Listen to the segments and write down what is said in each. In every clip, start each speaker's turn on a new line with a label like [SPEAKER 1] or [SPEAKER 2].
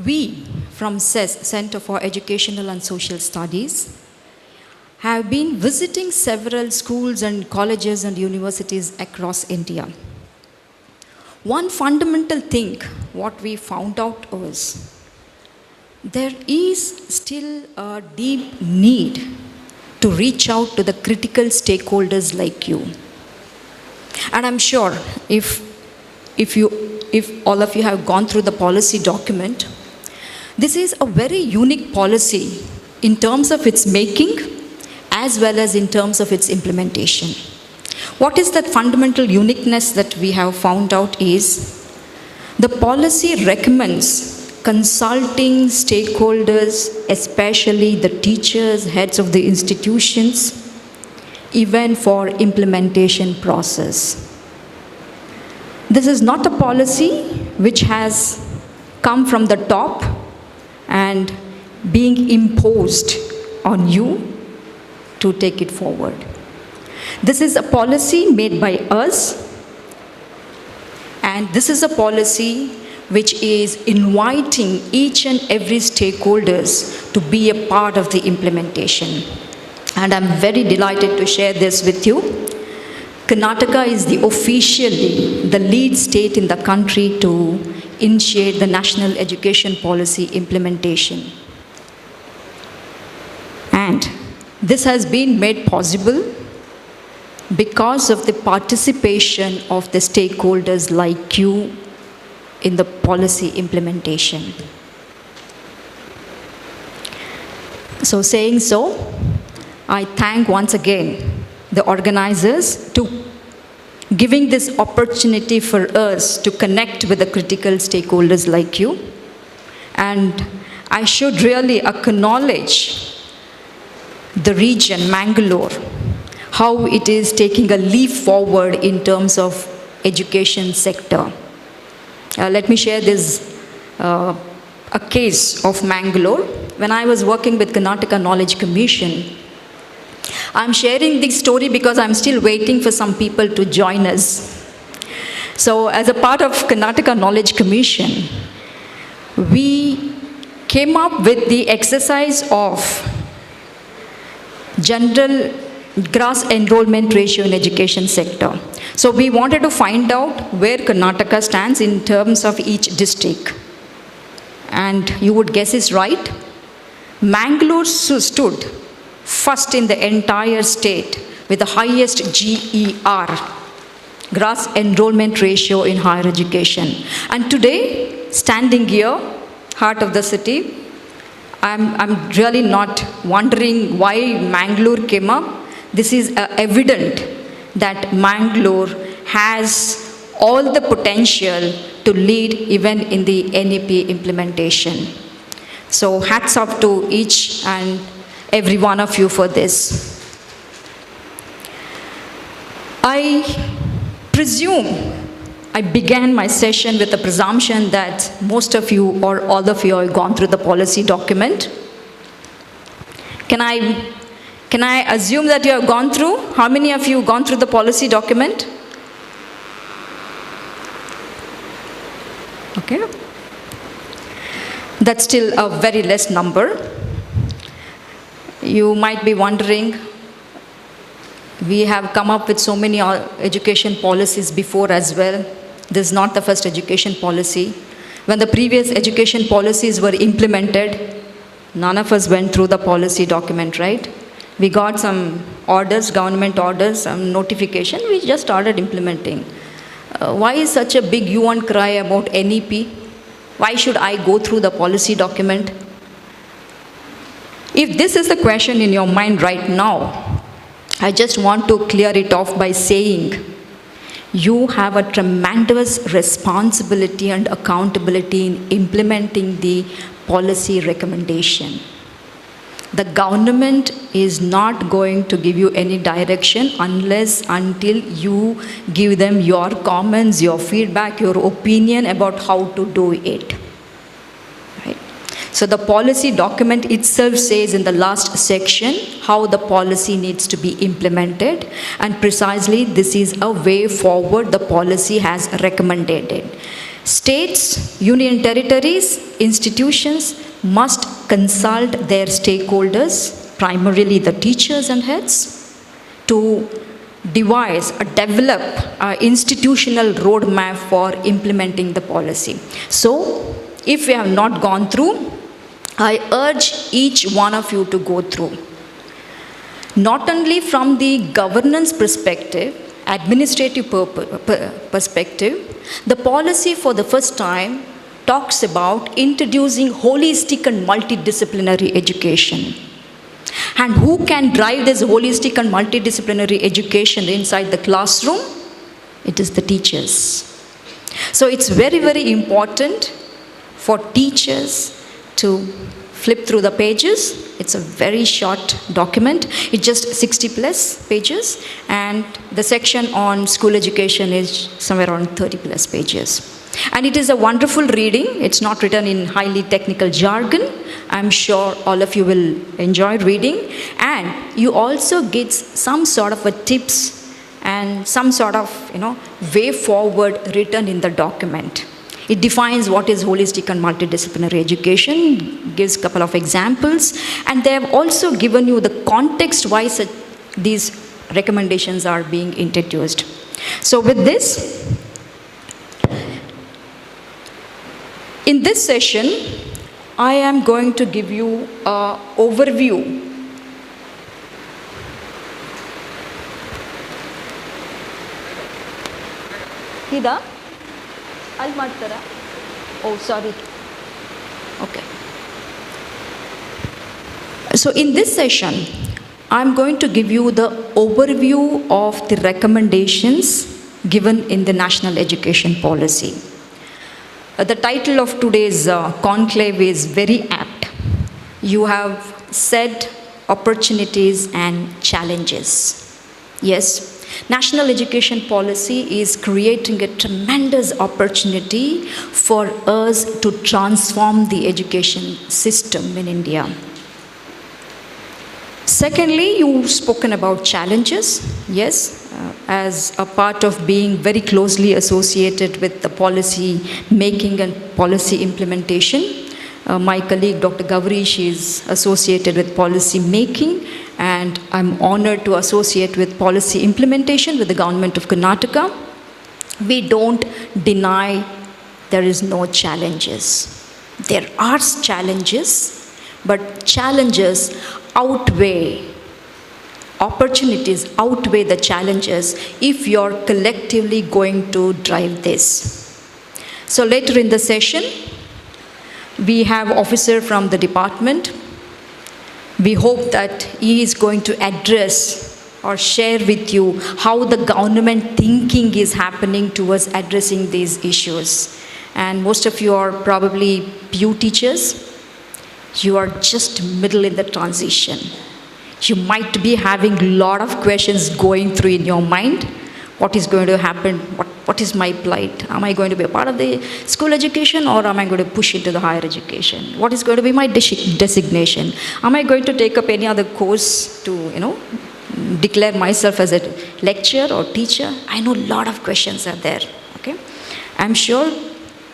[SPEAKER 1] We from CESS, Center for Educational and Social Studies, have been visiting several schools and colleges and universities across India. One fundamental thing, what we found out was, there is still a deep need to reach out to the critical stakeholders like you. And I'm sure if all of you have gone through the policy document, this is a very unique policy in terms of its making as well as in terms of its implementation. What is that fundamental uniqueness that we have found out is the policy recommends consulting stakeholders, especially the teachers, heads of the institutions, even for implementation process. This is not a policy which has come from the top and being imposed on you to take it forward. This is a policy made by us, and this is a policy which is inviting each and every stakeholders to be a part of the implementation. And I'm very delighted to share this with you. Karnataka is officially the lead state in the country to initiate the national education policy implementation. And this has been made possible because of the participation of the stakeholders like you in the policy implementation. So saying so, I thank once again the organizers to giving this opportunity for us to connect with the critical stakeholders like you. And I should really acknowledge the region, Mangalore, how it is taking a leap forward in terms of education sector. Let me share this, a case of Mangalore. When I was working with Karnataka Knowledge Commission, I'm sharing this story because I'm still waiting for some people to join us. So as a part of Karnataka Knowledge Commission, we came up with the exercise of general gross enrollment ratio in education sector. So we wanted to find out where Karnataka stands in terms of each district. And you would guess is right. Mangalore stood first in the entire state with the highest GER, gross enrollment ratio in higher education. And today, standing here, heart of the city, I'm really not wondering why Mangalore came up. This is evident that Mangalore has all the potential to lead even in the NEP implementation. So hats off to each and every one of you for this. I presume I began my session with the presumption that most of you or all of you have gone through the policy document. Can I assume that you have gone through? How many of you have gone through the policy document? Okay. That's still a very less number. You might be wondering, we have come up with so many education policies before as well. This is not the first education policy. When the previous education policies were implemented, none of us went through the policy document, right? We got some orders, government orders, some notification, we just started implementing. Why is such a big hue and cry about NEP? Why should I go through the policy document? If this is the question in your mind right now, I just want to clear it off by saying, you have a tremendous responsibility and accountability in implementing the policy recommendation. The government is not going to give you any direction until you give them your comments, your feedback, your opinion about how to do it. Right? So the policy document itself says in the last section how the policy needs to be implemented, and precisely this is a way forward the policy has recommended. States, union territories, institutions must consult their stakeholders, primarily the teachers and heads, to devise or develop an institutional roadmap for implementing the policy. So, if we have not gone through, I urge each one of you to go through. Not only from the governance perspective, administrative perspective, the policy for the first time talks about introducing holistic and multidisciplinary education. And who can drive this holistic and multidisciplinary education inside the classroom? It is the teachers. So it's very, very important for teachers to flip through the pages. It's a very short document. It's just 60 plus pages, and the section on school education is somewhere around 30 plus pages. And it is a wonderful reading. It's not written in highly technical jargon. I'm sure all of you will enjoy reading. And you also get some sort of a tips and some sort of, way forward written in the document. It defines what is holistic and multidisciplinary education, gives a couple of examples, and they have also given you the context why these recommendations are being introduced. So with this, in this session, I am going to give you an overview Hida? Oh, sorry. Okay. So in this session, I'm going to give you the overview of the recommendations given in the National Education Policy. The title of today's conclave is very apt. You have said opportunities and challenges. Yes. National Education Policy is creating a tremendous opportunity for us to transform the education system in India. Secondly, you've spoken about challenges. Yes, as a part of being very closely associated with the policy making and policy implementation. My colleague, Dr. Gaurish, is associated with policy making, and I'm honored to associate with policy implementation with the government of Karnataka. We don't deny there is no challenges. There are challenges, but challenges outweigh, opportunities outweigh the challenges if you're collectively going to drive this. So later in the session, we have officer from the department. We hope that he is going to address or share with you how the government thinking is happening towards addressing these issues. And most of you are probably PU teachers. You are just middle in the transition. You might be having a lot of questions going through in your mind. What is going to happen? What is my plight? Am I going to be a part of the school education, or am I going to push into the higher education? What is going to be my designation? Am I going to take up any other course to, declare myself as a lecturer or teacher? I know a lot of questions are there, okay? I'm sure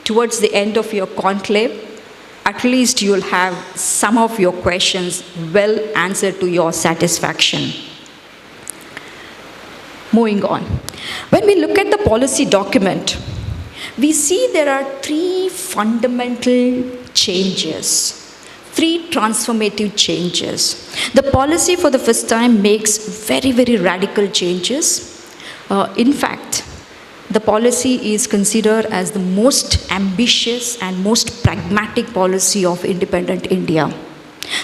[SPEAKER 1] towards the end of your conclave, at least you'll have some of your questions well answered to your satisfaction. Moving on. When we look at the policy document, we see there are three fundamental changes, three transformative changes. The policy for the first time makes very, very radical changes. In fact, the policy is considered as the most ambitious and most pragmatic policy of independent India.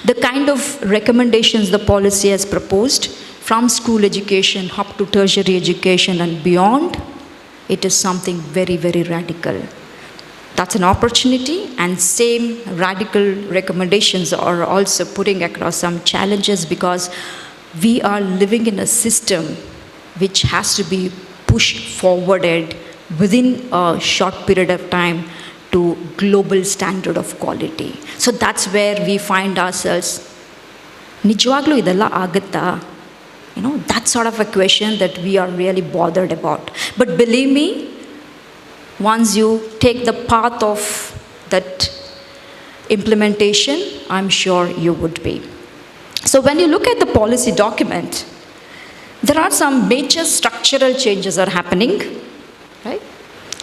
[SPEAKER 1] The kind of recommendations the policy has proposed, from school education up to tertiary education and beyond, it is something very, very radical. That's an opportunity, and same radical recommendations are also putting across some challenges, because we are living in a system which has to be pushed forwarded within a short period of time to global standard of quality. So that's where we find ourselves. Nijwaglu idella agatta? That sort of a question that we are really bothered about. But believe me, once you take the path of that implementation, I'm sure you would be. So when you look at the policy document, there are some major structural changes are happening, right?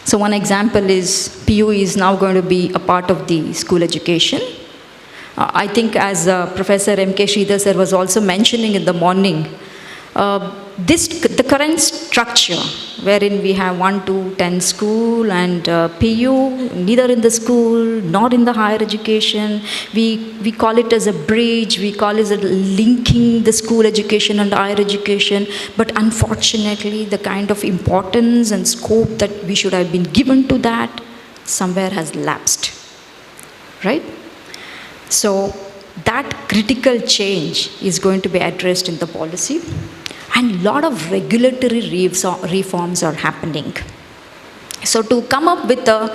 [SPEAKER 1] So one example is PU is now going to be a part of the school education. I think as Professor M.K. Sridhar sir was also mentioning in the morning, the current structure wherein we have 1 to 10 school and PU, neither in the school nor in the higher education. We call it as a bridge, we call it linking the school education and higher education, but unfortunately the kind of importance and scope that we should have been given to that somewhere has lapsed, right? So that critical change is going to be addressed in the policy, and a lot of regulatory reforms are happening. So to come up with a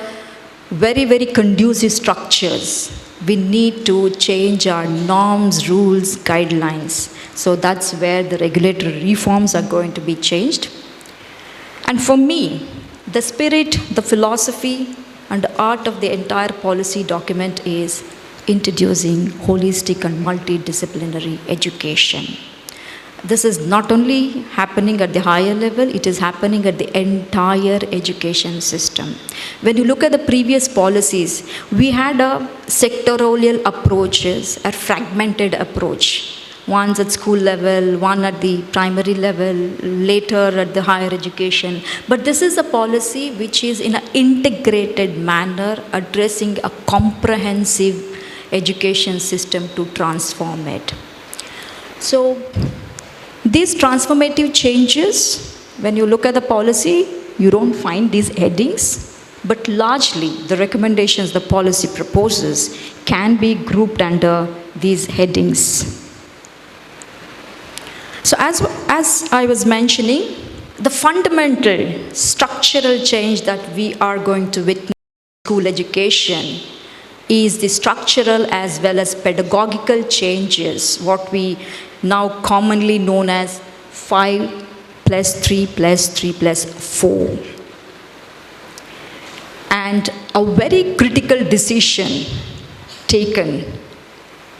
[SPEAKER 1] very, very conducive structures, we need to change our norms, rules, guidelines. So that's where the regulatory reforms are going to be changed. And for me, the spirit, the philosophy, and the art of the entire policy document is introducing holistic and multidisciplinary education. This is not only happening at the higher level, it is happening at the entire education system. When you look at the previous policies, we had a sectorial approaches, a fragmented approach. One at school level, one at the primary level, later at the higher education. But this is a policy which is in an integrated manner addressing a comprehensive education system to transform it. So these transformative changes, when you look at the policy, you don't find these headings, but largely the recommendations the policy proposes can be grouped under these headings. So as I was mentioning, the fundamental structural change that we are going to witness in school education is the structural as well as pedagogical changes, what we now commonly known as 5 plus 3 plus 3 plus 4. And a very critical decision taken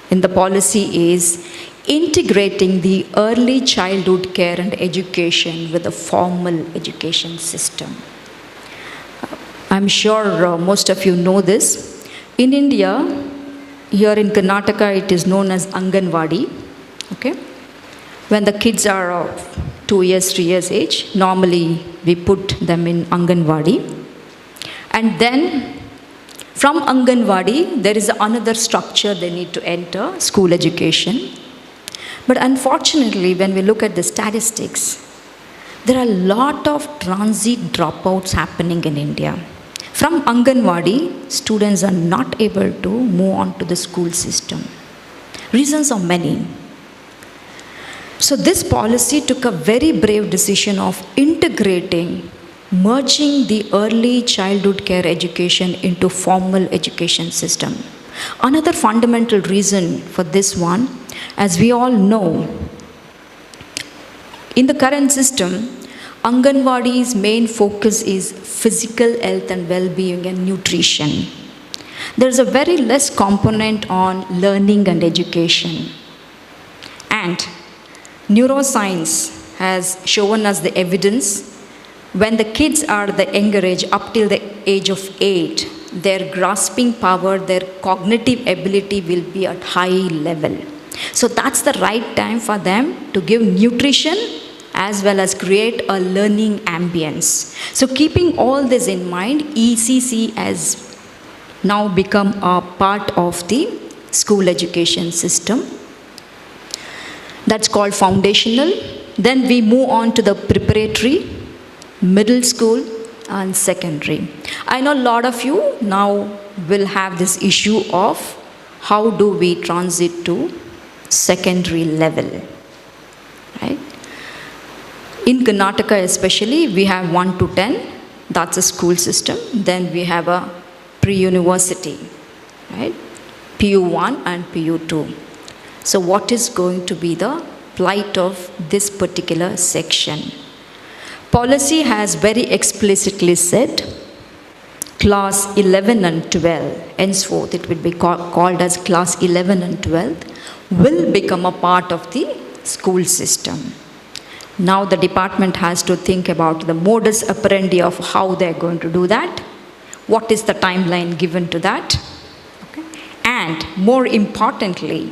[SPEAKER 1] in the policy is integrating the early childhood care and education with the formal education system. I'm sure most of you know this. In India, here in Karnataka, it is known as Anganwadi. Okay? When the kids are 2 years, 3 years age, normally we put them in Anganwadi. And then from Anganwadi, there is another structure they need to enter, school education. But unfortunately, when we look at the statistics, there are a lot of transit dropouts happening in India. From Anganwadi, students are not able to move on to the school system. Reasons are many. So this policy took a very brave decision of integrating, merging the early childhood care education into formal education system. Another fundamental reason for this one, as we all know, in the current system, Anganwadi's main focus is physical health and well-being and nutrition. There is a very less component on learning and education. And neuroscience has shown us the evidence when the kids are the younger age, up till the age of 8, their grasping power, their cognitive ability will be at high level. So that's the right time for them to give nutrition as well as create a learning ambience. So keeping all this in mind, ECC has now become a part of the school education system. That's called foundational. Then we move on to the preparatory, middle school, and secondary. I know a lot of you now will have this issue of how do we transit to secondary level, right? In Karnataka especially, we have 1 to 10, that's a school system. Then we have a pre-university, right? PU1 and PU2. So what is going to be the plight of this particular section? Policy has very explicitly said class 11 and 12, henceforth it will be called as class 11 and 12, will become a part of the school system. Now the department has to think about the modus operandi of how they're going to do that. What is the timeline given to that? Okay. And more importantly,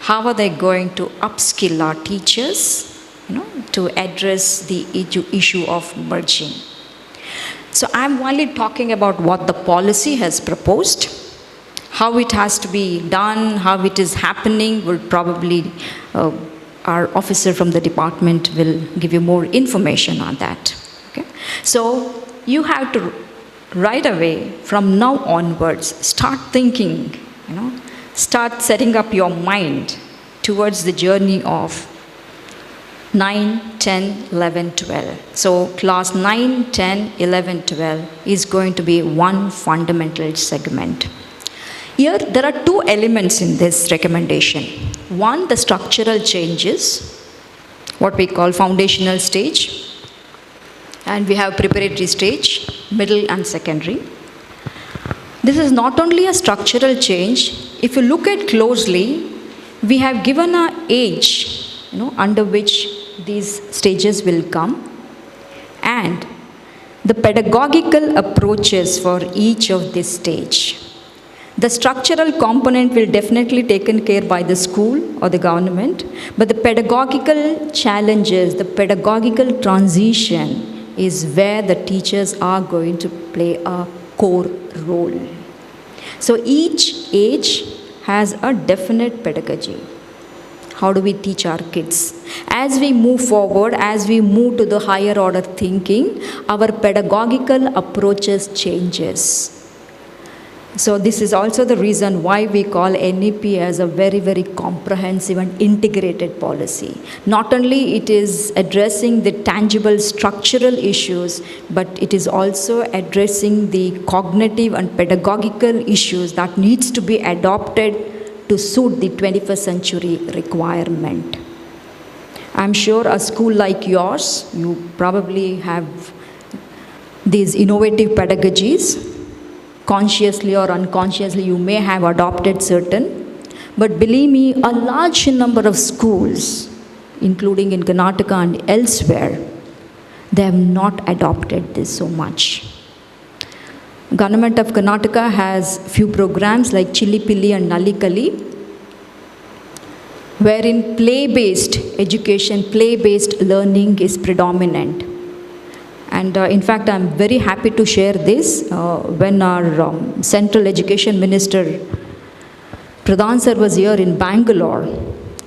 [SPEAKER 1] how are they going to upskill our teachers, to address the issue of merging? So I'm only talking about what the policy has proposed. How it has to be done, how it is happening, will probably our officer from the department will give you more information on that. Okay? So you have to right away, from now onwards, start thinking, start setting up your mind towards the journey of 9, 10, 11, 12. So class 9, 10, 11, 12 is going to be one fundamental segment. Here, there are two elements in this recommendation. One, the structural changes, what we call foundational stage, and we have preparatory stage, middle and secondary. This is not only a structural change. If you look at closely, we have given an age, under which these stages will come, and the pedagogical approaches for each of this stage. The structural component will definitely taken care by the school or the government, but the pedagogical challenges, the pedagogical transition is where the teachers are going to play a core role. So each age has a definite pedagogy. How do we teach our kids? As we move forward, as we move to the higher order thinking, our pedagogical approaches changes. So this is also the reason why we call NEP as a very, very comprehensive and integrated policy. Not only it is addressing the tangible structural issues, but it is also addressing the cognitive and pedagogical issues that needs to be adopted to suit the 21st century requirement. I'm sure a school like yours, you probably have these innovative pedagogies. Consciously or unconsciously, you may have adopted certain, but believe me, a large number of schools, including in Karnataka and elsewhere, they have not adopted this so much. Government of Karnataka has few programs like Chilipilli and Nalikali, wherein play-based education, play-based learning is predominant. And in fact, I'm very happy to share this. When our Central Education Minister, Pradhan sir, was here in Bangalore,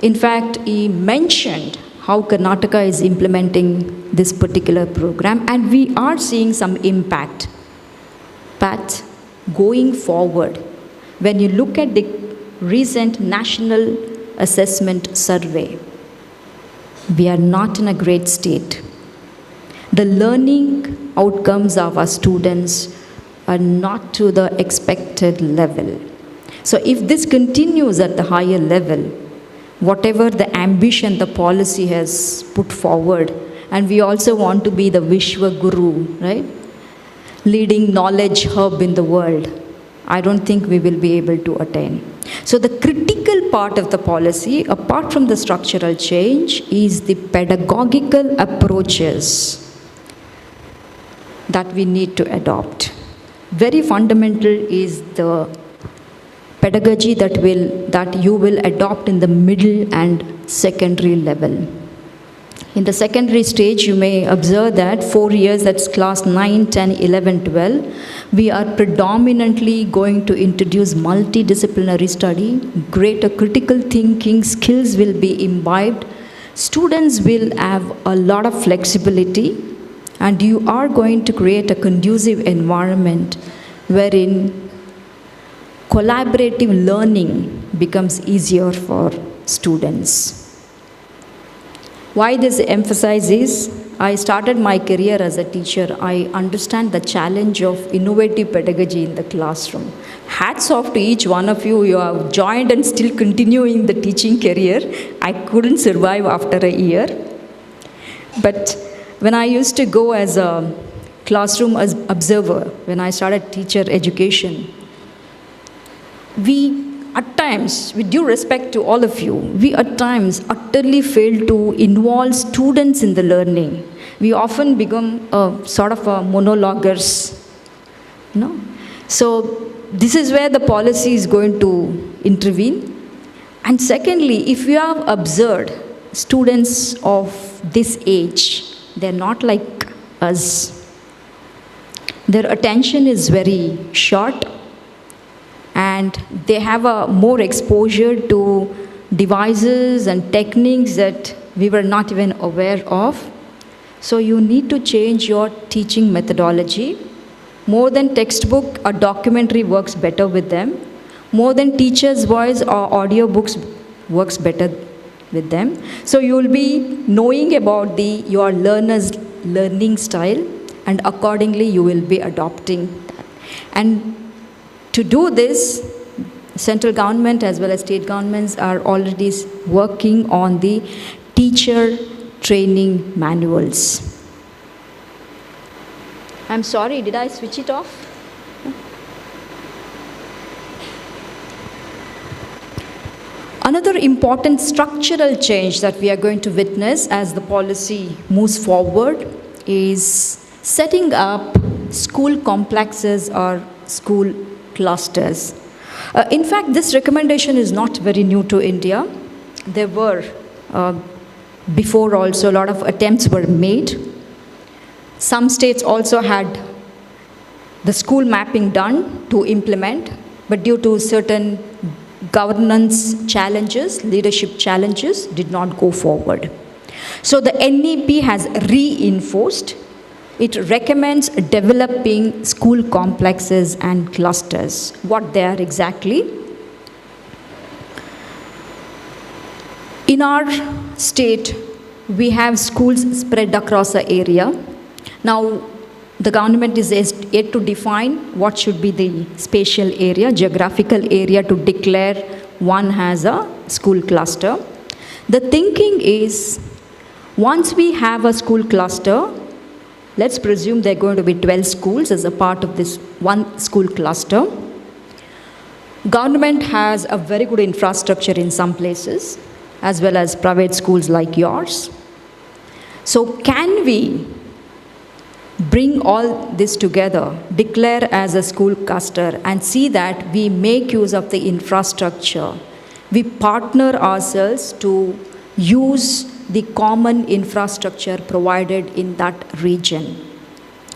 [SPEAKER 1] in fact, he mentioned how Karnataka is implementing this particular program, and we are seeing some impact. But going forward, when you look at the recent National Assessment Survey, we are not in a great state. The learning outcomes of our students are not to the expected level. So if this continues at the higher level, whatever the ambition the policy has put forward, and we also want to be the Vishwa Guru, right? Leading knowledge hub in the world, I don't think we will be able to attain. So the critical part of the policy, apart from the structural change, is the pedagogical approaches that we need to adopt. Very fundamental is the pedagogy that you will adopt in the middle and secondary level. In the secondary stage, you may observe that 4 years, that's class 9, 10, 11, 12, we are predominantly going to introduce multidisciplinary study, greater critical thinking skills will be imbibed, students will have a lot of flexibility, and you are going to create a conducive environment wherein collaborative learning becomes easier for students. Why this emphasis is, I started my career as a teacher. I understand the challenge of innovative pedagogy in the classroom. Hats off to each one of you. You have joined and still continuing the teaching career. I couldn't survive after a year. But when I used to go as a classroom as observer, when I started teacher education, we at times, with due respect to all of you, we at times utterly fail to involve students in the learning. We often become a sort of a monologuers, you know. So this is where the policy is going to intervene. And secondly, if you have observed students of this age, they're not like us. Their attention is very short, and they have a more exposure to devices and techniques that we were not even aware of. So you need to change your teaching methodology. More than textbook, a documentary works better with them. More than teacher's voice or audio books works better with them. So you will be knowing about your learner's learning style, and accordingly you will be adopting that. And to do this, central government as well as state governments are already working on the teacher training manuals. I'm sorry, did I switch it off? Another important structural change that we are going to witness as the policy moves forward is setting up school complexes or school clusters. In fact, this recommendation is not very new to India. There were before also a lot of attempts were made. Some states also had the school mapping done to implement, but due to certain governance challenges, leadership challenges, did not go forward. So the NEP has reinforced. It recommends developing school complexes and clusters. What they are exactly? In our state, we have schools spread across the area. Now, the government is yet to define what should be the spatial area, geographical area to declare one as a school cluster. The thinking is, once we have a school cluster, let's presume there are going to be 12 schools as a part of this one school cluster. Government has a very good infrastructure in some places, as well as private schools like yours. So can we bring all this together, declare as a school cluster, and see that we make use of the infrastructure? We partner ourselves to use the common infrastructure provided in that region.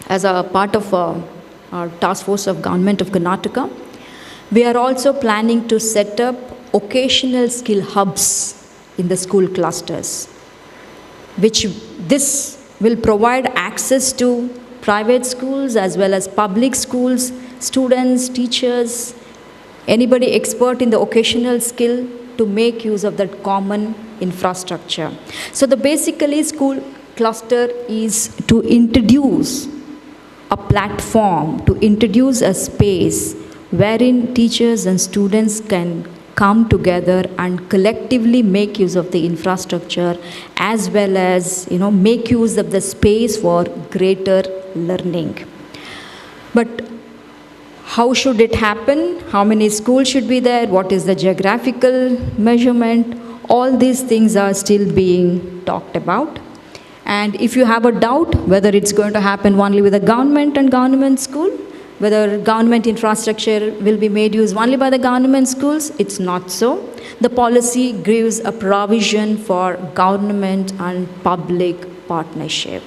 [SPEAKER 1] As a part of our task force of Government of Karnataka, we are also planning to set up occasional skill hubs in the school clusters, which this will provide access to private schools as well as public schools, students, teachers, anybody expert in the occasional skill to make use of that common infrastructure. So the basically school cluster is to introduce a platform, to introduce a space wherein teachers and students can come together and collectively make use of the infrastructure, as well as make use of the space for greater learning. But how should it happen? How many schools should be there? What is the geographical measurement? All these things are still being talked about. And if you have a doubt whether it's going to happen only with the government and government school, whether government infrastructure will be made use only by the government schools, it's not so. The policy gives a provision for government and public partnership.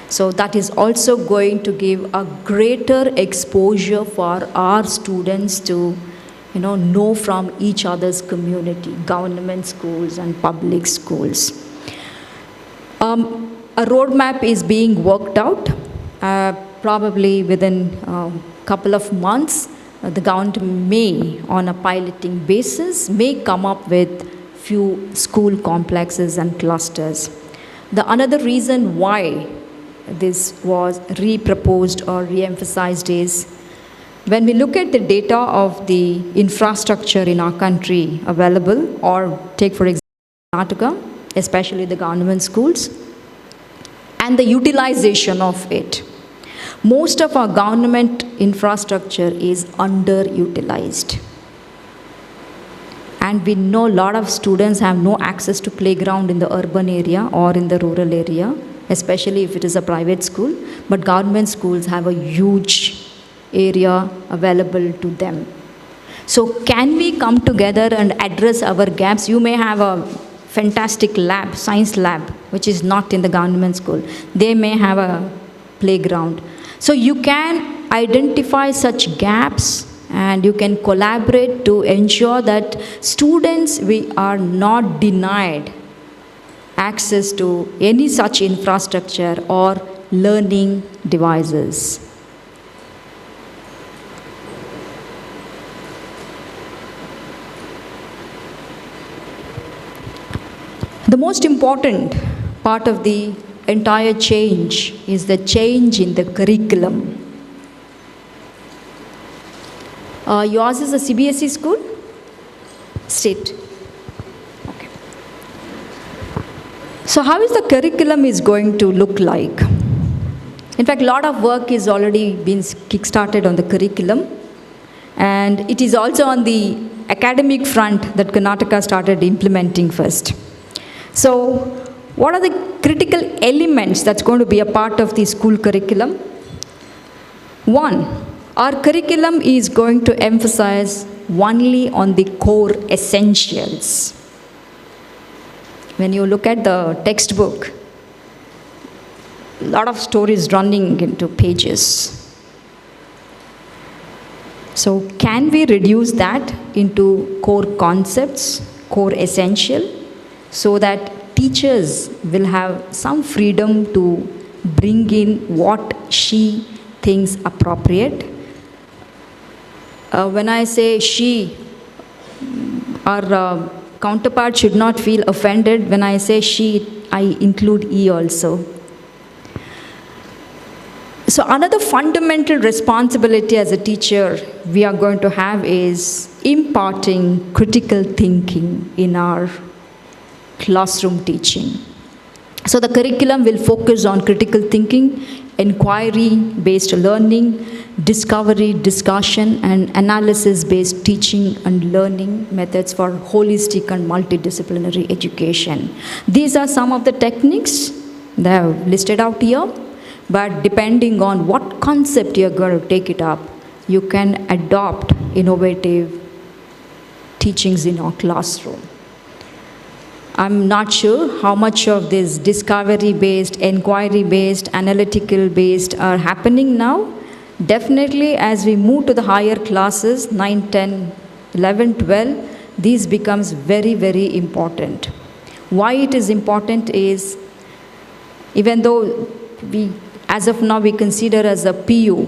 [SPEAKER 1] So that is also going to give a greater exposure for our students to know from each other's community, government schools and public schools. A roadmap is being worked out. Probably within a couple of months, the government may, on a piloting basis, may come up with few school complexes and clusters. The another reason why this was re-proposed or re-emphasized is, when we look at the data of the infrastructure in our country available, or take for example Karnataka, especially the government schools, and the utilization of it. Most of our government infrastructure is underutilized. And we know a lot of students have no access to playground in the urban area or in the rural area, especially if it is a private school. But government schools have a huge area available to them. So can we come together and address our gaps? You may have a fantastic lab, science lab, which is not in the government school. They may have a playground. So you can identify such gaps and you can collaborate to ensure that students we are not denied access to any such infrastructure or learning devices. The most important part of the entire change is the change in the curriculum. Yours is a CBSE school? State. Okay. So how is the curriculum is going to look like? In fact, a lot of work is already been kick-started on the curriculum. And it is also on the academic front that Karnataka started implementing first. So what are the critical elements that's going to be a part of the school curriculum? One, our curriculum is going to emphasize only on the core essentials. When you look at the textbook, a lot of stories running into pages. So can we reduce that into core concepts, core essential, so that teachers will have some freedom to bring in what she thinks appropriate? When I say she, our counterpart should not feel offended. When I say she, I include he also. So another fundamental responsibility as a teacher we are going to have is imparting critical thinking in our classroom teaching. So the curriculum will focus on critical thinking, inquiry-based learning, discovery, discussion, and analysis-based teaching and learning methods for holistic and multidisciplinary education. These are some of the techniques that I have listed out here, but depending on what concept you're going to take it up, you can adopt innovative teachings in our classroom. I'm not sure how much of this discovery-based, inquiry-based, analytical-based are happening now. Definitely as we move to the higher classes, 9, 10, 11, 12, these becomes very, very important. Why it is important is, even though we, as of now, we consider as a PU,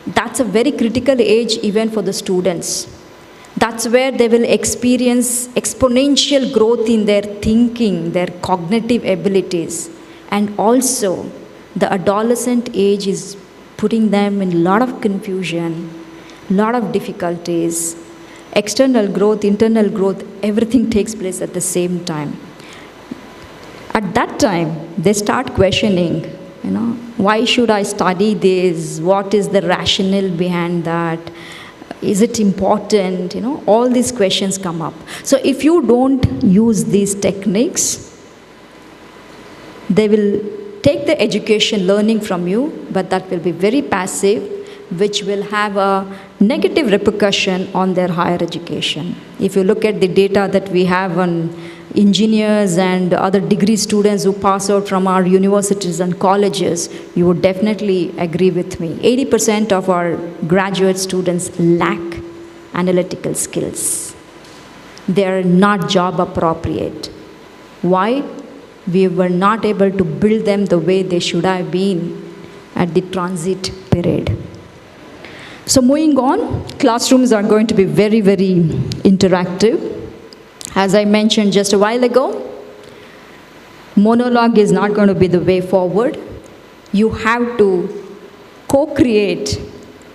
[SPEAKER 1] that's a very critical age even for the students. That's where they will experience exponential growth in their thinking, their cognitive abilities. And also, the adolescent age is putting them in a lot of confusion, a lot of difficulties. External growth, internal growth, everything takes place at the same time. At that time, they start questioning, why should I study this? What is the rationale behind that? Is it important? All these questions come up. So if you don't use these techniques, they will take the education learning from you, but that will be very passive, which will have a negative repercussion on their higher education. If you look at the data that we have on engineers and other degree students who pass out from our universities and colleges, you would definitely agree with me. 80% of our graduate students lack analytical skills. They are not job appropriate. Why? We were not able to build them the way they should have been at the transit period. So moving on, classrooms are going to be very, very interactive. As I mentioned just a while ago, monologue is not going to be the way forward. You have to co-create,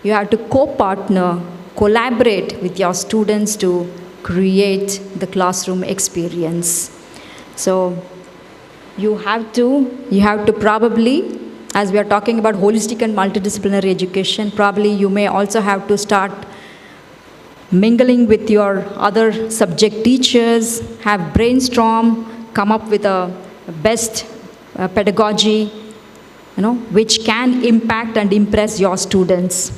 [SPEAKER 1] you have to co-partner, collaborate with your students to create the classroom experience. So you have to probably as we are talking about holistic and multidisciplinary education, probably you may also have to start mingling with your other subject teachers, have brainstorm, come up with a best pedagogy, which can impact and impress your students.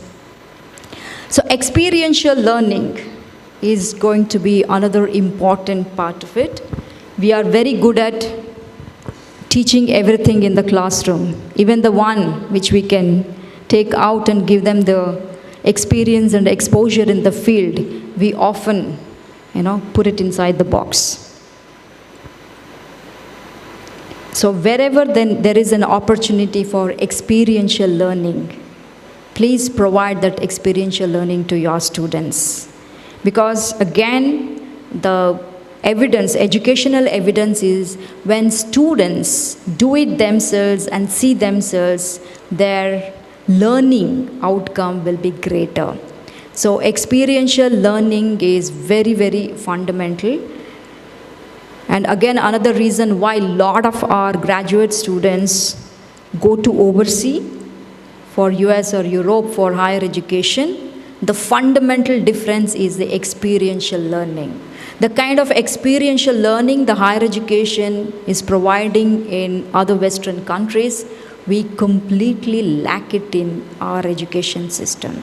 [SPEAKER 1] So experiential learning is going to be another important part of it. We are very good at teaching everything in the classroom, even the one which we can take out and give them the experience and exposure in the field, we often, put it inside the box. So wherever then there is an opportunity for experiential learning, please provide that experiential learning to your students. Because again, the evidence, educational evidence is when students do it themselves and see themselves, their learning outcome will be greater. So experiential learning is very, very fundamental. And again, another reason why a lot of our graduate students go to overseas for US or Europe for higher education, the fundamental difference is the experiential learning. The kind of experiential learning the higher education is providing in other Western countries, we completely lack it in our education system.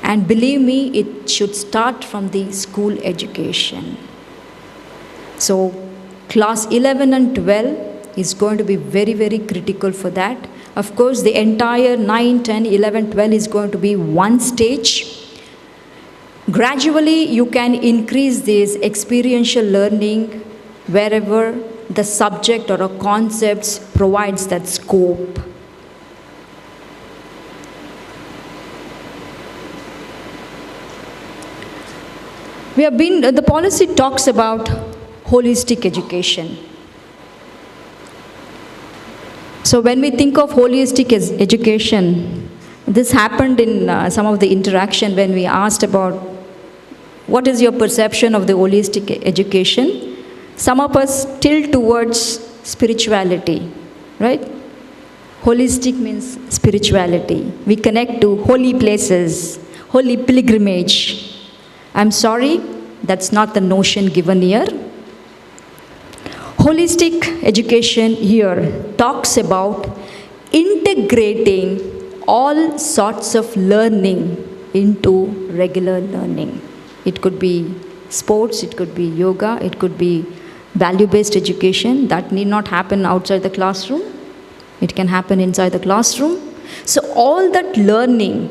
[SPEAKER 1] And believe me, it should start from the school education. So class 11 and 12 is going to be very, very critical for that. Of course, the entire 9, 10, 11, 12 is going to be one stage. Gradually, you can increase this experiential learning wherever the subject or a concept provides that scope. The policy talks about holistic education. So when we think of holistic education, this happened in some of the interaction when we asked about what is your perception of the holistic education. Some of us tilt towards spirituality, right? Holistic means spirituality. We connect to holy places, holy pilgrimage. I'm sorry, that's not the notion given here. Holistic education here talks about integrating all sorts of learning into regular learning. It could be sports, it could be yoga, it could be value-based education. That need not happen outside the classroom. It can happen inside the classroom. So all that learning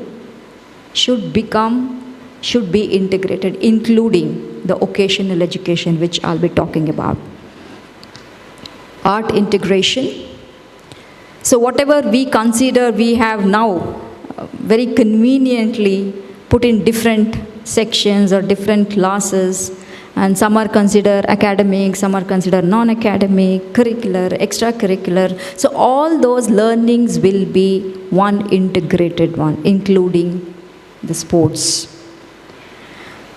[SPEAKER 1] should be integrated, including the occasional education, which I'll be talking about. Art integration. So whatever we consider we have now very conveniently put in different sections or different classes, and some are considered academic, some are considered non-academic, curricular, extracurricular. So all those learnings will be one integrated one, including the sports.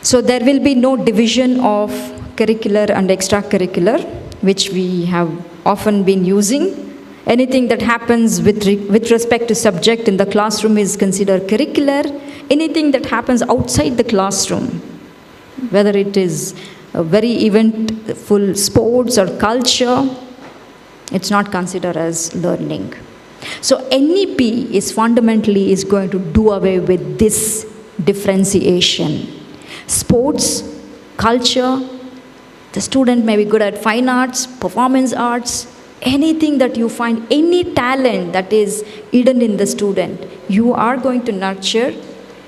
[SPEAKER 1] So there will be no division of curricular and extracurricular, which we have often been using. Anything that happens with respect to subject in the classroom is considered curricular. Anything that happens outside the classroom, whether it is a very eventful sports or culture, it's not considered as learning. So NEP is fundamentally going to do away with this differentiation. Sports, culture, the student may be good at fine arts, performance arts, anything that you find, any talent that is hidden in the student, you are going to nurture,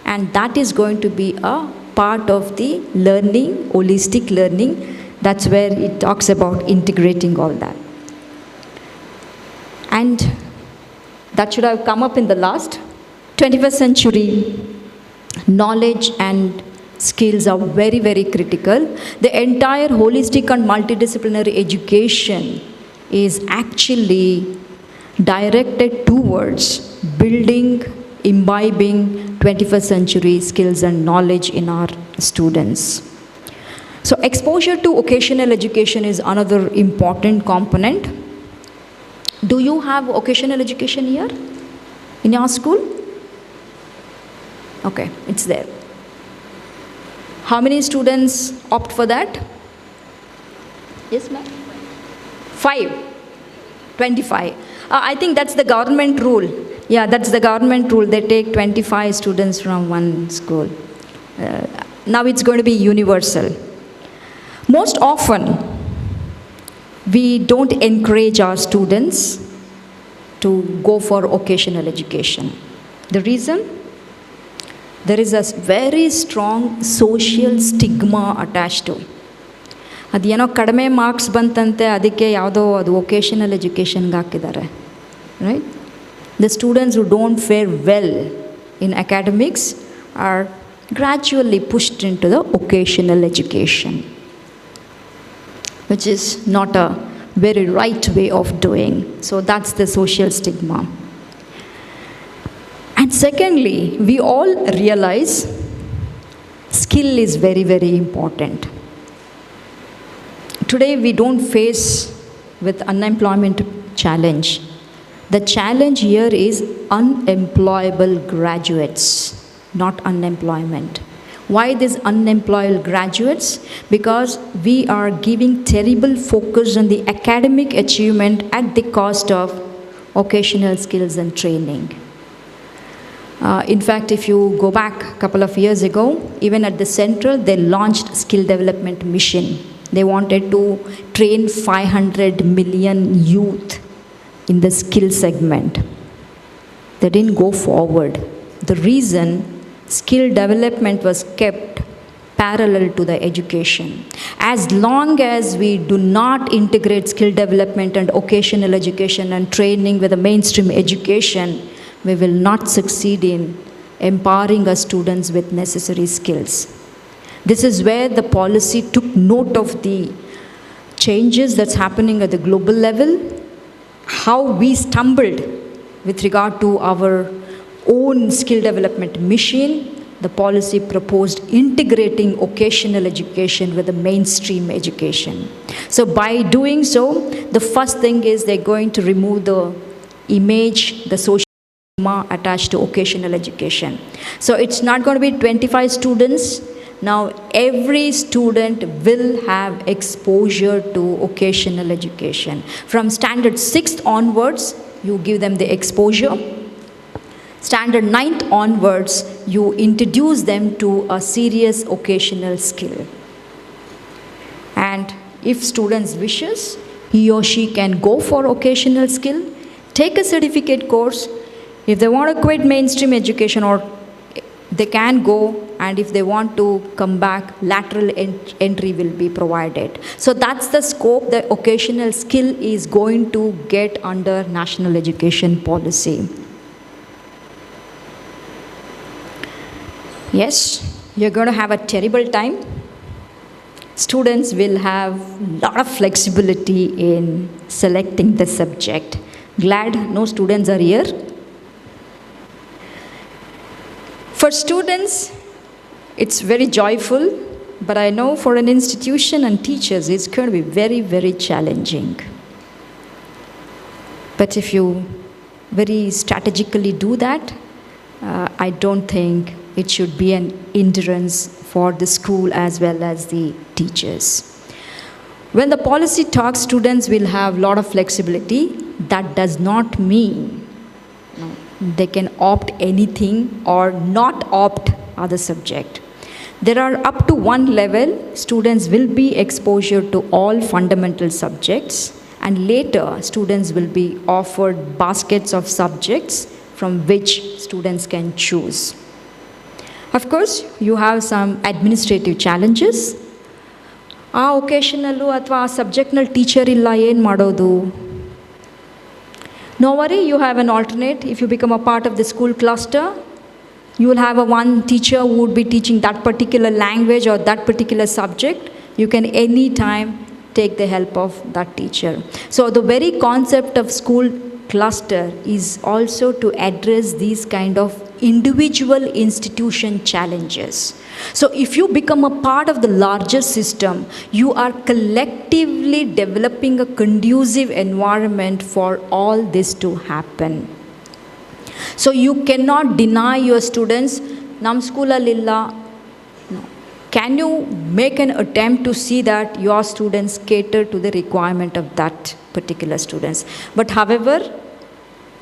[SPEAKER 1] and that is going to be a part of the learning, holistic learning. That's where it talks about integrating all that. And that should have come up in the last 21st century. Knowledge and skills are very, very critical. The entire holistic and multidisciplinary education is actually directed towards building, imbibing 21st century skills and knowledge in our students. So exposure to occasional education is another important component. Do you have occasional education here? In your school? Okay, it's there. How many students opt for that? Yes, ma'am? 5. 25. I think that's the government rule. Yeah, that's the government rule. They take 25 students from one school. Now it's going to be universal. Most often, we don't encourage our students to go for vocational education. The reason? There is a very strong social stigma attached to. ಅದೇನೋ ಕಡಿಮೆ marks ಬಂತಂತೆ ಅದಕ್ಕೆ ಯಾವುದೋ ಅದು vocational ಎಜುಕೇಷನ್ಗೆ ಹಾಕಿದ್ದಾರೆ, right? The students who don't fare well in academics are gradually pushed into the vocational education, which is not a very right way of doing. So that's the social stigma. And secondly, we all realize skill is very, very important. Today we don't face with unemployment challenge. The challenge here is unemployable graduates, not unemployment. Why these unemployable graduates? Because we are giving terrible focus on the academic achievement at the cost of vocational skills and training. In fact, if you go back a couple of years ago, even at the central, they launched skill development mission. They wanted to train 500 million youth in the skill segment. They didn't go forward. The reason skill development was kept parallel to the education. As long as we do not integrate skill development and vocational education and training with the mainstream education, we will not succeed in empowering our students with necessary skills. This is where the policy took note of the changes that's happening at the global level, how we stumbled with regard to our own skill development mission. The policy proposed integrating vocational education with the mainstream education. So by doing so, the first thing is they're going to remove the image, the social stigma attached to vocational education. So it's not going to be 25 students. Now every student will have exposure to vocational education. From standard 6th onwards, you give them the exposure. Standard 9th onwards, you introduce them to a serious vocational skill. And if students wishes, he or she can go for vocational skill, take a certificate course. If they want to quit mainstream education, or they can go, and if they want to come back, lateral entry will be provided. So that's the scope. The vocational skill is going to get under national education policy. Yes, you're going to have a terrible time. Students will have a lot of flexibility in selecting the subject. Glad no students are here. For students, it's very joyful, but I know for an institution and teachers, it's going to be very, very challenging. But if you very strategically do that, I don't think it should be an hindrance for the school as well as the teachers. When the policy talks students will have a lot of flexibility, that does not mean they can opt anything or not opt other subject. There are up to one level, students will be exposure to all fundamental subjects, and later students will be offered baskets of subjects from which students can choose. Of course, you have some administrative challenges. ಆ ಒಕೇಶನಲ್ಲು ಅಥವಾ ಆ ಸಬ್ಜೆಕ್ಟ್ನಲ್ಲಿ teacher ಇಲ್ಲ, ಏನು ಮಾಡೋದು? No worry, you have an alternate. If you become a part of the school cluster, you will have one teacher who would be teaching that particular language or that particular subject. You can anytime take the help of that teacher. So the very concept of school cluster is also to address these kind of individual institution challenges. So if you become a part of the larger system, you are collectively developing a conducive environment for all this to happen. So you cannot deny your students, nam schoolallilla. No. Can you make an attempt to see that your students cater to the requirement of that particular students? But however,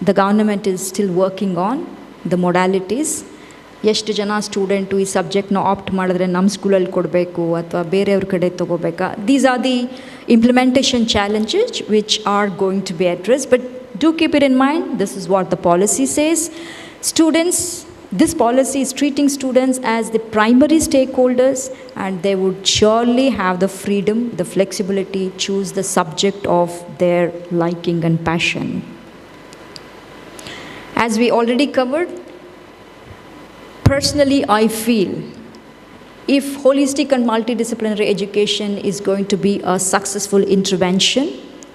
[SPEAKER 1] the government is still working on the modalities. ಎಷ್ಟು ಜನ student ಈ ಸಬ್ಜೆಕ್ಟ್ನ apt ಮಾಡಿದ್ರೆ ನಮ್ಮ ಸ್ಕೂಲಲ್ಲಿ ಕೊಡಬೇಕು ಅಥವಾ ಬೇರೆಯವ್ರ ಕಡೆ ತೊಗೋಬೇಕಾ? These are the implementation challenges which are going to be address. But do keep it in mind, this is what the policy says. Students, this policy is treating students as the primary stakeholders, and they would surely have the freedom, the flexibility, choose the subject of their liking and passion. As we already covered, personally I feel if holistic and multidisciplinary education is going to be a successful intervention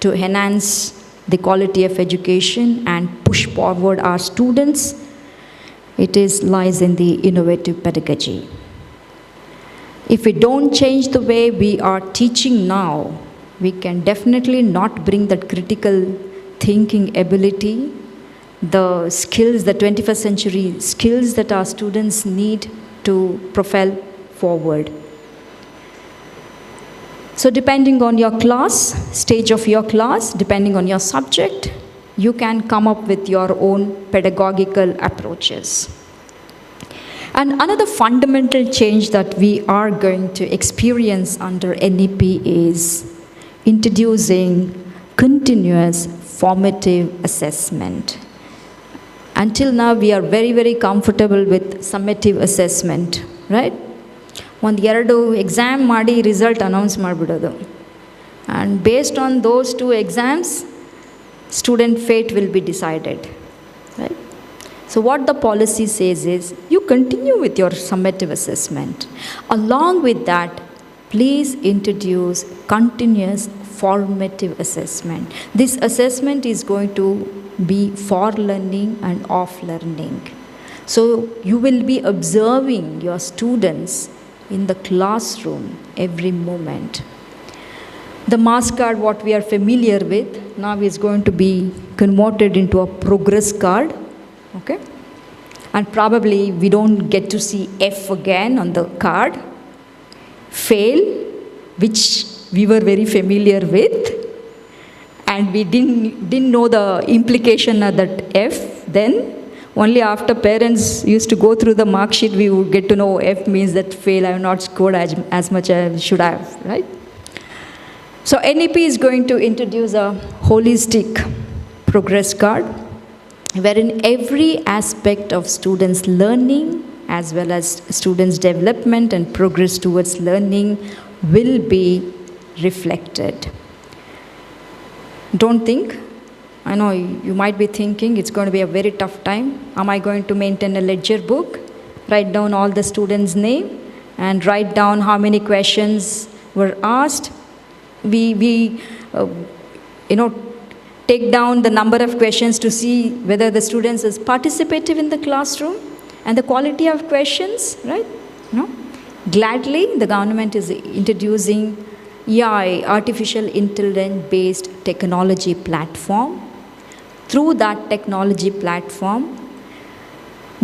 [SPEAKER 1] to enhance the quality of education and push forward our students, it lies in the innovative pedagogy. If we don't change the way we are teaching now, we can definitely not bring that critical thinking ability, the skills, the 21st century skills that our students need to propel forward. So depending on your class, stage of your class, depending on your subject, you can come up with your own pedagogical approaches. And another fundamental change that we are going to experience under NEP is introducing continuous formative assessment. Until now, we are very, very comfortable with summative assessment, right? ಒಂದು ಎರಡು exam ಮಾಡಿ result announce ಮಾಡಿಬಿಡೋದು. And based on those two exams, student fate will be decided, right? So what the policy says is, you continue with your summative assessment. Along with that, please introduce continuous formative assessment. This assessment is going to be for learning and off learning. So you will be observing your students in the classroom every moment. The marks card, what we are familiar with, now is going to be converted into a progress card, okay? And probably we don't get to see F again on the card. Fail, which we were very familiar with, and we didn't know the implication of that F then. Only after parents used to go through the mark sheet, we would get to know F means that fail, I have not scored as much as I should have, right? So NEP is going to introduce a holistic progress card, wherein every aspect of students' learning as well as students' development and progress towards learning will be reflected. Don't think, I know you might be thinking it's going to be a very tough time. Am I going to maintain a ledger book, write down all the students' name, and write down how many questions were asked? We take down the number of questions to see whether the students is participative in the classroom and the quality of questions, right? No? Gladly, the government is introducing AI, artificial intelligence-based technology platform. Through that technology platform,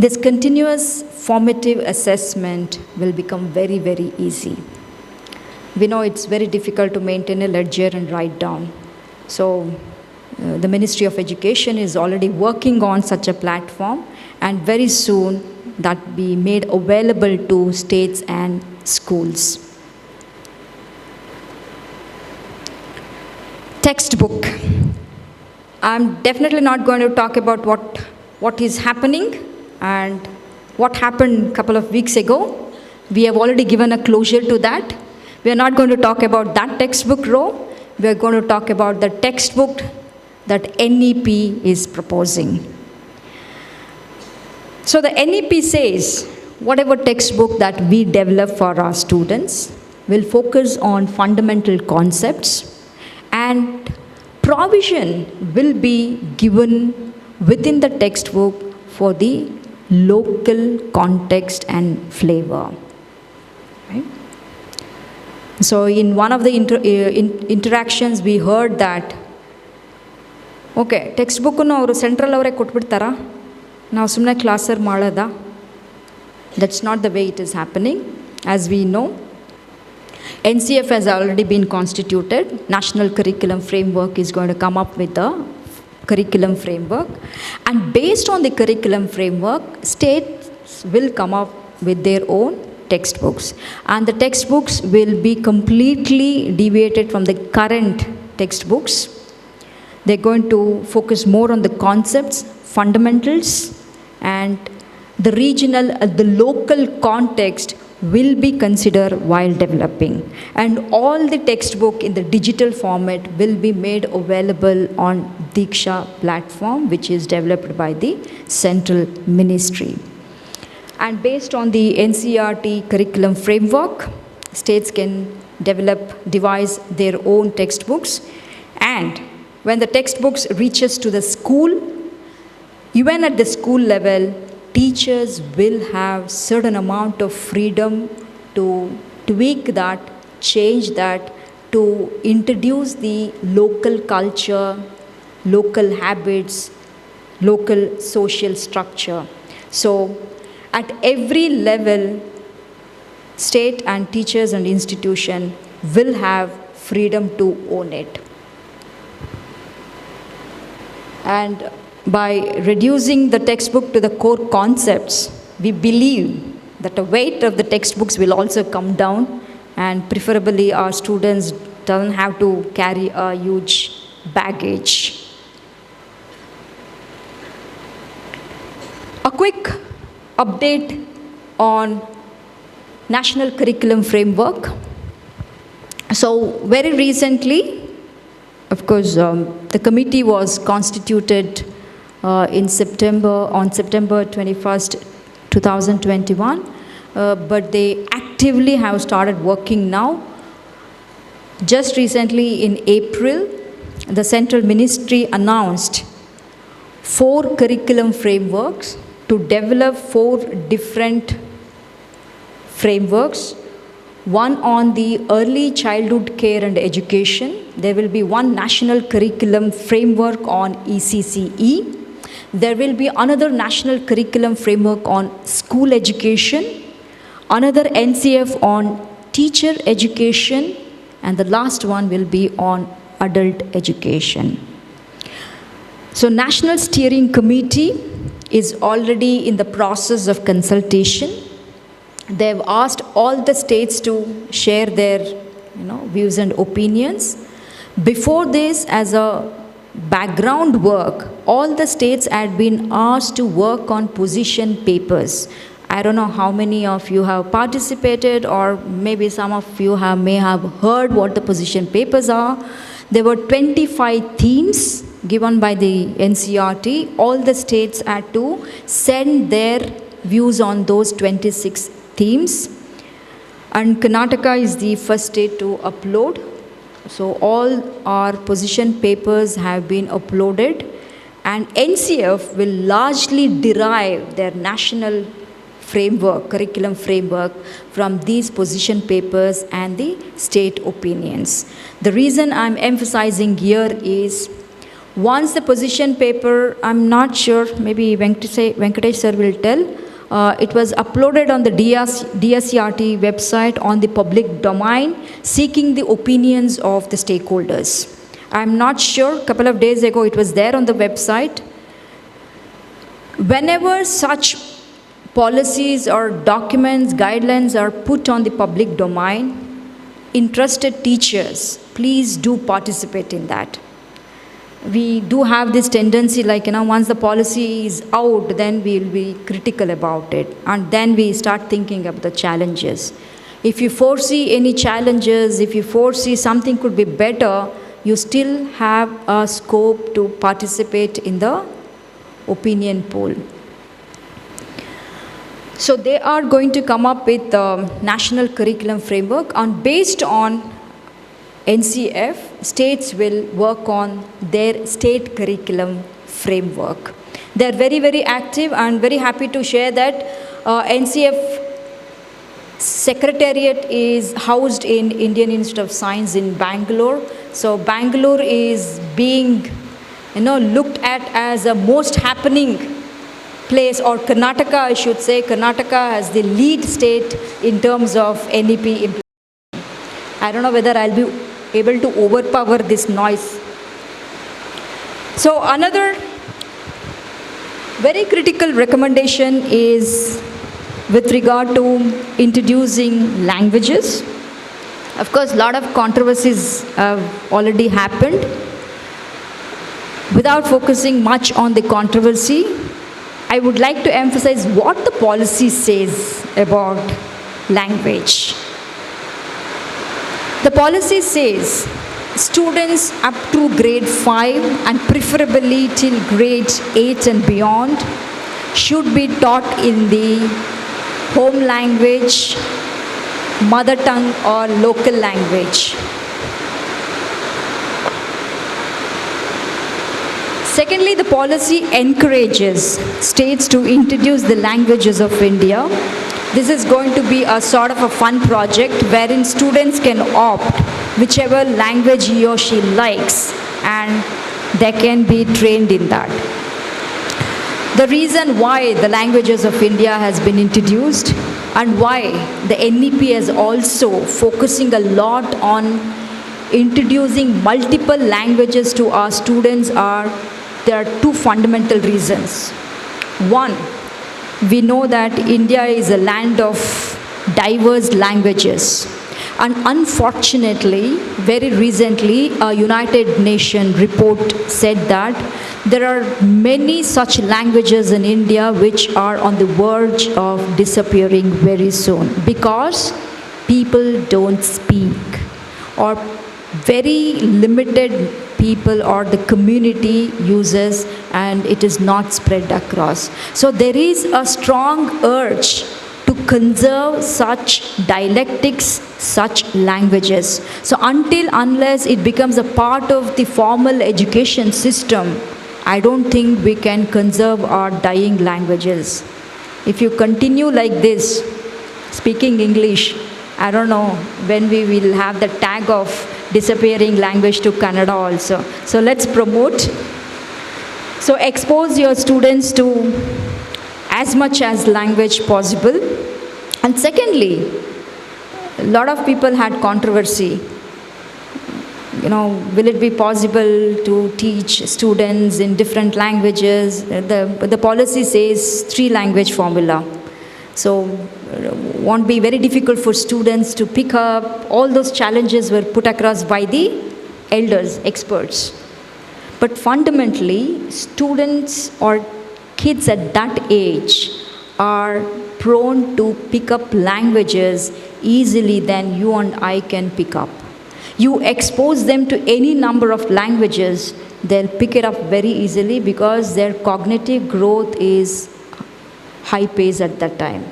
[SPEAKER 1] this continuous formative assessment will become very, very easy. We know it's very difficult to maintain a ledger and write down. So the Ministry of Education is already working on such a platform, and very soon that will be made available to states and schools. Textbook. I'm definitely not going to talk about what is happening and what happened a couple of weeks ago. We have already given a closure to that. We are not going to talk about that textbook row. We are going to talk about the textbook that NEP is proposing. So the NEP says, whatever textbook that we develop for our students will focus on fundamental concepts, and provision will be given within the textbook for the local context and flavor. Right? So in one of the interactions, we heard that, okay, textbook ಅವರು central ಅವರೇ ಕೊಟ್ಬಿಡ್ತಾರಾ Now, sumna classer malada. That's not the way it is happening. As we know, NCF has already been constituted. National Curriculum Framework is going to come up with the curriculum framework. And based on the curriculum framework, states will come up with their own textbooks. And the textbooks will be completely deviated from the current textbooks. They're going to focus more on the concepts, fundamentals, and the regional, the local context will be considered while developing. And all the textbook in the digital format will be made available on Diksha platform, which is developed by the Central Ministry. And based on the NCERT curriculum framework, states can devise their own textbooks. And when the textbooks reaches to the school, even at the school level, teachers will have certain amount of freedom to tweak that, change that, to introduce the local culture, local habits, local social structure. So at every level, state and teachers and institution will have freedom to own it. And by reducing the textbook to the core concepts, we believe that the weight of the textbooks will also come down, and preferably our students don't have to carry a huge baggage. A quick update on National Curriculum Framework. So very recently, of course, the committee was constituted on September 21st, 2021, but they actively have started working now. Just recently in April, the Central Ministry announced 4 curriculum frameworks to develop 4 different frameworks. One on the early childhood care and education. There will be one national curriculum framework on ECCE. There will be another national curriculum framework on school education, another NCF on teacher education, and the last one will be on adult education. So National Steering Committee is already in the process of consultation. They've asked all the states to share their views and opinions. Before this, as a background work, all the states had been asked to work on position papers. I don't know how many of you have participated, or maybe some of you may have heard what the position papers are. There were 25 themes given by the NCERT. All the states had to send their views on those 26 themes. And Karnataka is the first state to upload. So all our position papers have been uploaded, and NCF will largely derive their national framework, curriculum framework, from these position papers and the state opinions. The reason I'm emphasizing here is, once the position paper, I'm not sure, maybe Venkatesh sir will tell, it was uploaded on the DSCRT website on the public domain, seeking the opinions of the stakeholders. I'm not sure, a couple of days ago it was there on the website. Whenever such policies or documents, guidelines are put on the public domain, interested teachers, please do participate in that. We do have this tendency, once the policy is out, then we will be critical about it. And then we start thinking of the challenges. If you foresee any challenges, if you foresee something could be better, you still have a scope to participate in the opinion poll. So they are going to come up with the national curriculum framework, and based on NCF, states will work on their state curriculum framework. They are very, very active, and very happy to share that NCF Secretariat is housed in Indian Institute of Science in Bangalore. So Bangalore is being looked at as a most happening place, or Karnataka, I should say, Karnataka has the lead state in terms of NEP implementation. I don't know whether I'll be able to overpower this noise. So another very critical recommendation is with regard to introducing languages. Of course, a lot of controversies have already happened. Without focusing much on the controversy, I would like to emphasize what the policy says about language. The policy says students up to grade 5 and preferably till grade 8 and beyond should be taught in the home language, mother tongue or local language. Secondly, the policy encourages states to introduce the languages of India. This is going to be a sort of a fun project wherein students can opt whichever language he or she likes and they can be trained in that. The reason why the languages of India has been introduced and why the NEP is also focusing a lot on introducing multiple languages to our students there are two fundamental reasons. One, we know that India is a land of diverse languages. And unfortunately, very recently, a United Nations report said that there are many such languages in India which are on the verge of disappearing very soon because people don't speak, or very limited people or the community uses, and it is not spread across. So there is a strong urge to conserve such dialectics, such languages. So unless it becomes a part of the formal education system, I don't think we can conserve our dying languages. If you continue like this, speaking English, I don't know when we will have the tag of disappearing language to Kannada also. So let's promote. So expose your students to as much as language possible. And secondly, a lot of people had controversy. Will it be possible to teach students in different languages? The policy says 3-language formula. So won't be very difficult for students to pick up. All those challenges were put across by the elders, experts. But fundamentally, students or kids at that age are prone to pick up languages easily than you and I can pick up. You expose them to any number of languages, they'll pick it up very easily because their cognitive growth is high pace at that time.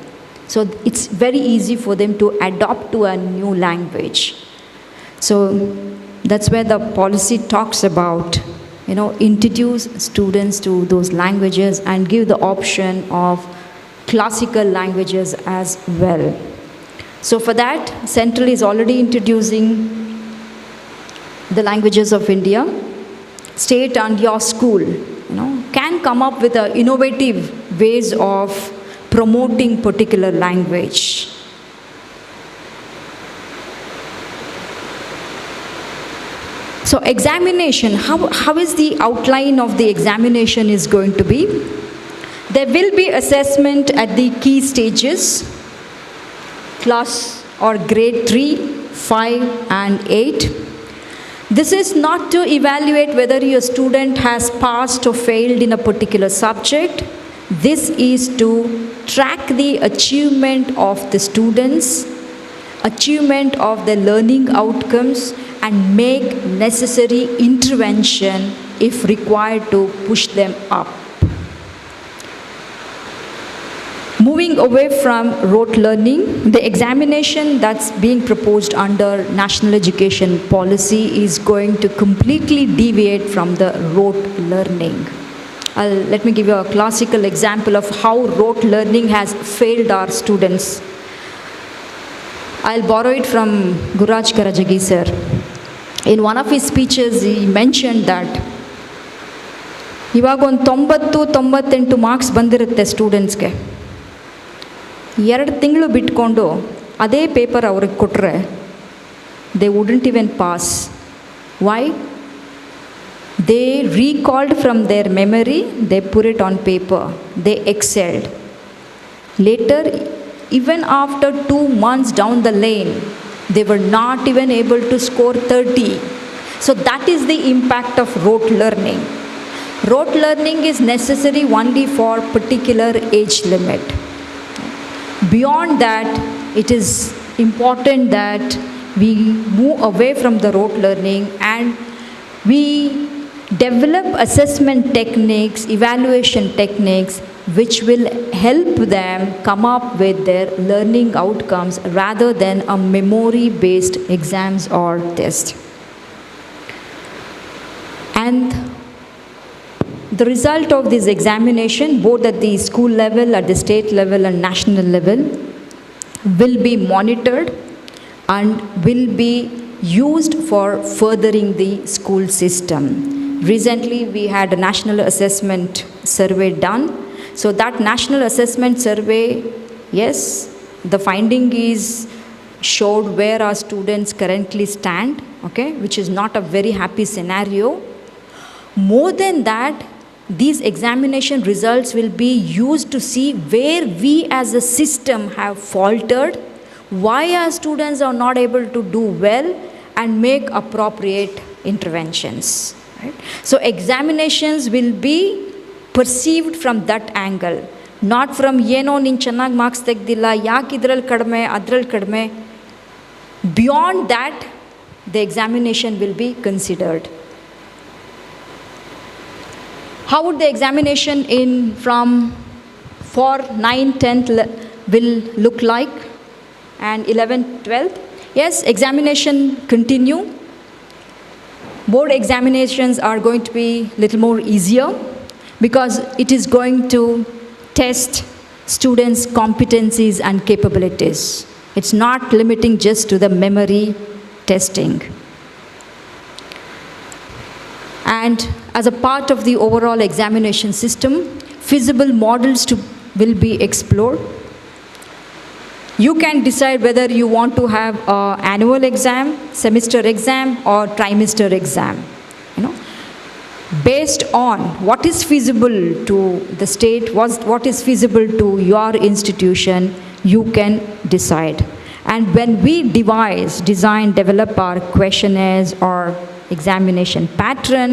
[SPEAKER 1] So it's very easy for them to adapt to a new language. So that's where the policy talks about, introduce students to those languages and give the option of classical languages as well. So for that, Central is already introducing the languages of India. State and your school, can come up with innovative ways of promoting particular language. So examination, how is the outline of the examination is going to be? There will be assessment at the key stages, class or grade 3, 5 and 8. This is not to evaluate whether your student has passed or failed in a particular subject. This is to track the achievement of the students, achievement of their learning outcomes, and make necessary intervention if required to push them up. Moving away from rote learning, the examination that's being proposed under National Education Policy is going to completely deviate from the rote learning. Let me give you a classical example of how rote learning has failed our students. I'll borrow it from Guraj Karajagi sir. In one of his speeches, he mentioned that ಇವಾಗ ಒಂದು 90-98 marks ಬಂದಿರುತ್ತೆ ಸ್ಟೂಡೆಂಟ್ಸ್ಗೆ. 2 ತಿಂಗಳು ಬಿಟ್ಕೊಂಡು ಅದೇ paper ಅವ್ರಿಗೆ ಕೊಟ್ಟರೆ they wouldn't even pass. Why? They recalled from their memory, they put it on paper, they excelled. Later, even after 2 months down the lane, they were not even able to score 30. So that is the impact of rote learning. Rote learning is necessary only for particular age limit. Beyond that, it is important that we move away from the rote learning and we develop assessment techniques, evaluation techniques, which will help them come up with their learning outcomes rather than a memory-based exams or tests. And the result of this examination, both at the school level, at the state level and national level, will be monitored and will be used for furthering the school system. Recently, we had a national assessment survey done. So that national assessment survey, yes, the finding is showed where our students currently stand, okay, which is not a very happy scenario. More than that, these examination results will be used to see where we as a system have faltered, why our students are not able to do well, and make appropriate interventions. Right? So examinations will be perceived from that angle, not from ಏನೋ ನೀನು ಚೆನ್ನಾಗಿ marks ತೆಗೆದಿಲ್ಲ, ಯಾಕೆ ಇದರಲ್ಲಿ ಕಡಿಮೆ ಅದರಲ್ಲಿ ಕಡಿಮೆ. Beyond that, the examination will be considered. How would the examination for 9th, 10th will look like, and 11th, 12th? Yes, examination continue. Board examinations are going to be a little more easier because it is going to test students' competencies and capabilities. It's not limiting just to the memory testing. And as a part of the overall examination system, feasible models will be explored. You can decide whether you want to have an annual exam, semester exam, or trimester exam. Based on what is feasible to the state, what is feasible to your institution, you can decide. And when we design, develop our questionnaires or examination pattern,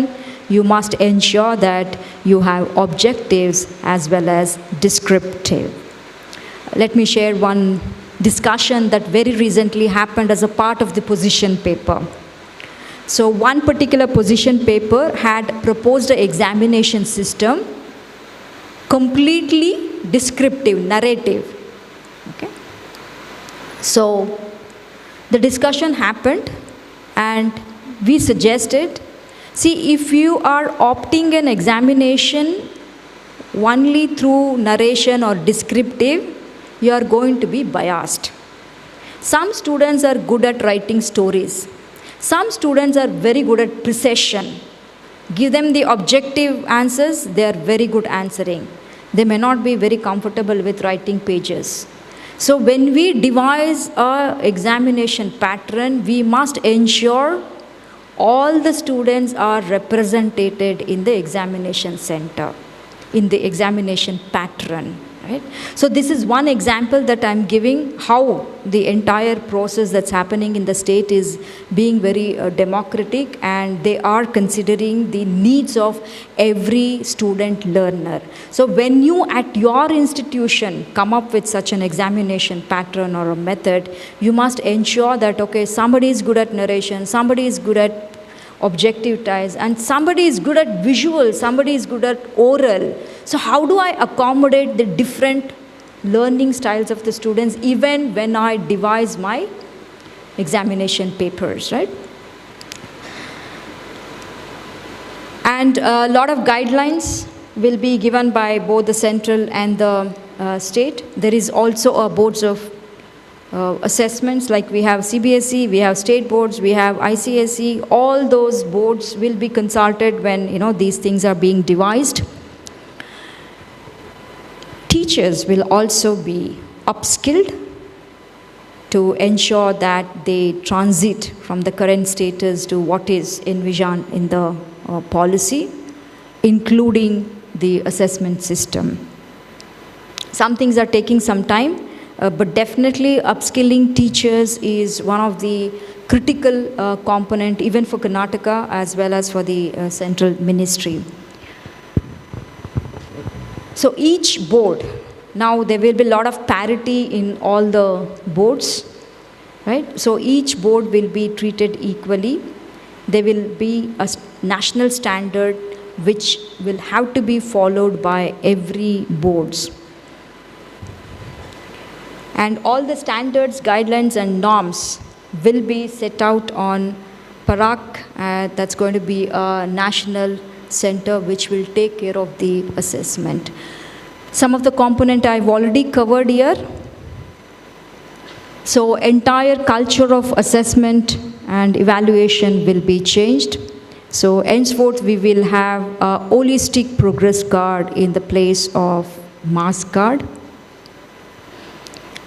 [SPEAKER 1] you must ensure that you have objectives as well as descriptive. Let me share one discussion that very recently happened as a part of the position paper. So one particular position paper had proposed an examination system completely descriptive, narrative. Okay? So the discussion happened and we suggested, see, if you are opting an examination only through narration or descriptive, you are going to be biased. Some students are good at writing stories. Some students are very good at precision. Give them the objective answers, they are very good answering. They may not be very comfortable with writing pages. So when we devise an examination pattern, we must ensure all the students are represented in the examination center, in the examination pattern. Right? So this is one example that I'm giving how the entire process that's happening in the state is being very democratic, and they are considering the needs of every student learner. So when you at your institution come up with such an examination pattern or a method, you must ensure that, okay, somebody is good at narration, somebody is good at objective ties, and somebody is good at visual, somebody is good at oral. So how do I accommodate the different learning styles of the students even when I devise my examination papers, right? And a lot of guidelines will be given by both the central and the state. There is also a boards of assessments, like we have CBSE, we have state boards, we have ICSE, all those boards will be consulted when these things are being devised. Teachers will also be upskilled to ensure that they transit from the current status to what is envisioned in the policy, including the assessment system. Some things are taking some time, but definitely upskilling teachers is one of the critical component even for Karnataka as well as for the central ministry. So each board, now there will be a lot of parity in all the boards, right? So each board will be treated equally. There will be a national standard which will have to be followed by every boards. And all the standards, guidelines and norms will be set out on PARAK. That's going to be a national center which will take care of the assessment. Some of the component I've already covered here. So entire culture of assessment and evaluation will be changed. So henceforth we will have a holistic progress card in the place of mass card.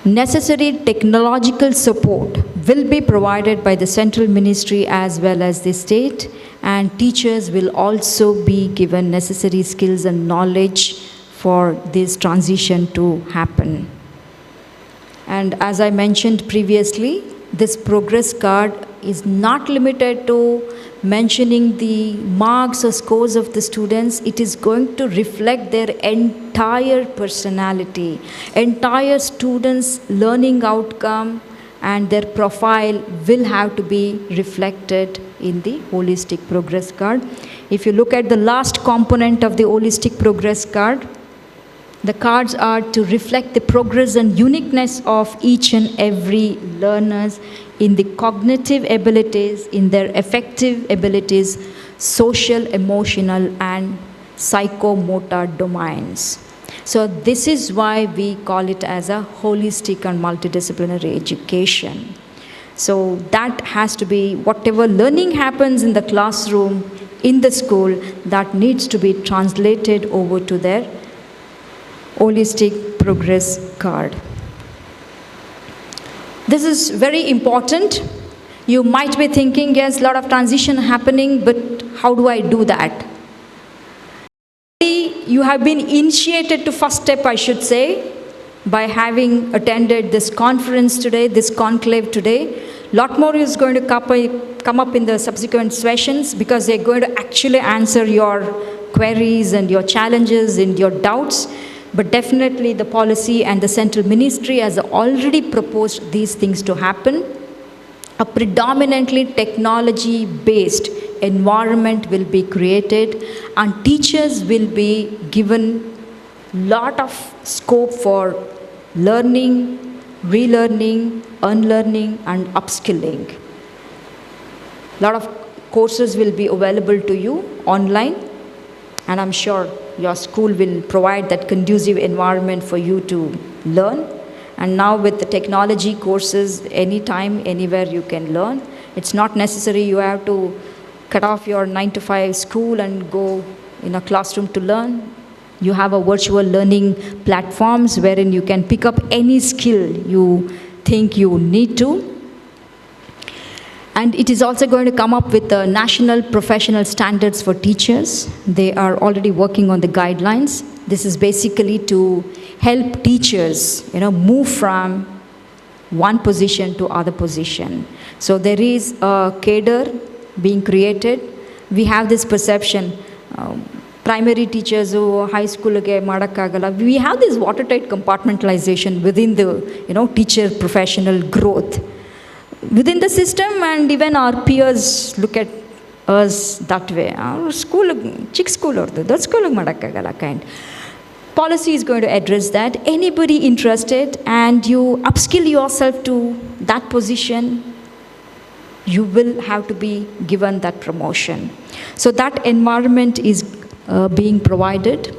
[SPEAKER 1] Necessary technological support will be provided by the central ministry as well as the state, and teachers will also be given necessary skills and knowledge for this transition to happen. And as I mentioned previously, this progress card is not limited to mentioning the marks or scores of the students. It is going to reflect their entire personality, entire students' learning outcome, and their profile will have to be reflected in the holistic progress card. If you look at the last component of the holistic progress card, the cards are to reflect the progress and uniqueness of each and every learners in the cognitive abilities, in their affective abilities, social, emotional, and psychomotor domains. So this is why we call it as a holistic and multidisciplinary education. So that has to be, whatever learning happens in the classroom, in the school, that needs to be translated over to their holistic progress card. This is very important. You might be thinking, yes, a lot of transition happening, but how do I do that? You have been initiated to first step, I should say, by having attended this conference today, this conclave today. A lot more is going to come up in the subsequent sessions, because they're going to actually answer your queries and your challenges and your doubts. But definitely the policy and the central ministry has already proposed these things to happen. A predominantly technology-based environment will be created, and teachers will be given lot of scope for learning, relearning, unlearning, and upskilling. A lot of courses will be available to you online, and I'm sure your school will provide that conducive environment for you to learn. And now with the technology courses, anytime, anywhere you can learn. It's not necessary you have to cut off your 9-to-5 school and go in a classroom to learn. You have a virtual learning platforms wherein you can pick up any skill you think you need to. And it is also going to come up with the national professional standards for teachers. They are already working on the guidelines. This is basically to help teachers, move from one position to other position. So there is a cadre being created. We have this perception, primary teachers who high school madakagala. We have this watertight compartmentalization within the teacher professional growth within the system, and even our peers look at us that way. Our school, chick school or that school madakagala kind. Policy is going to address that. Anybody interested and you upskill yourself to that position, you will have to be given that promotion. So that environment is being provided.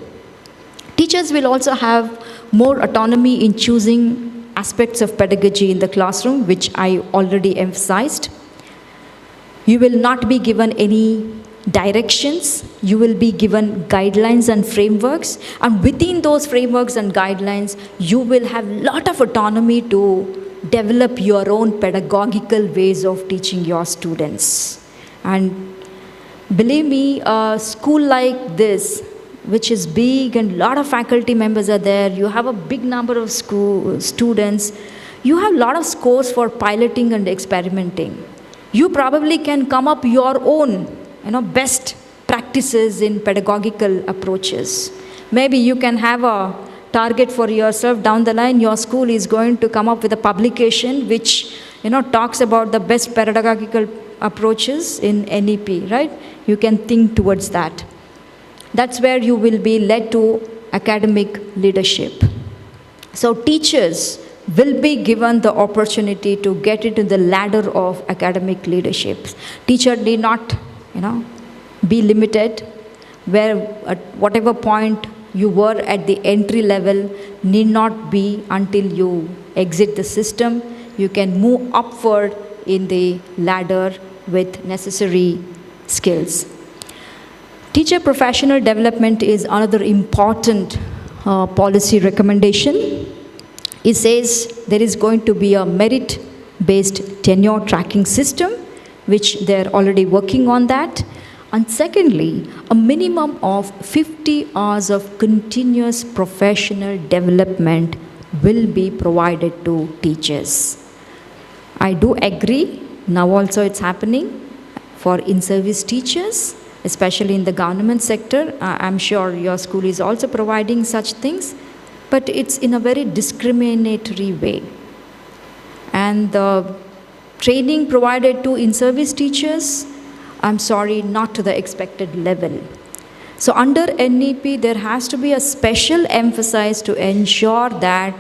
[SPEAKER 1] Teachers will also have more autonomy in choosing aspects of pedagogy in the classroom, which I already emphasized. You will not be given any directions. You will be given guidelines and frameworks. And within those frameworks and guidelines, you will have a lot of autonomy to develop your own pedagogical ways of teaching your students. And believe me, a school like this, which is big and a lot of faculty members are there, you have a big number of students, you have a lot of scores for piloting and experimenting. You probably can come up your own, best practices in pedagogical approaches. Maybe you can have a target for yourself down the line. Your school is going to come up with a publication which, talks about the best pedagogical approaches in NEP, right? You can think towards that. That's where you will be led to academic leadership. So teachers will be given the opportunity to get into the ladder of academic leadership. Teacher need not, be limited, where at whatever point you were at the entry level need not be until you exit the system. You can move upward in the ladder with necessary skills. Teacher professional development is another important policy recommendation. It says there is going to be a merit-based tenure tracking system, which they're already working on that. And secondly, a minimum of 50 hours of continuous professional development will be provided to teachers. I do agree, now also it's happening for in-service teachers, especially in the government sector. I'm sure your school is also providing such things, but it's in a very discriminatory way. And the training provided to in-service teachers, I'm sorry, not to the expected level. So under NEP, there has to be a special emphasis to ensure that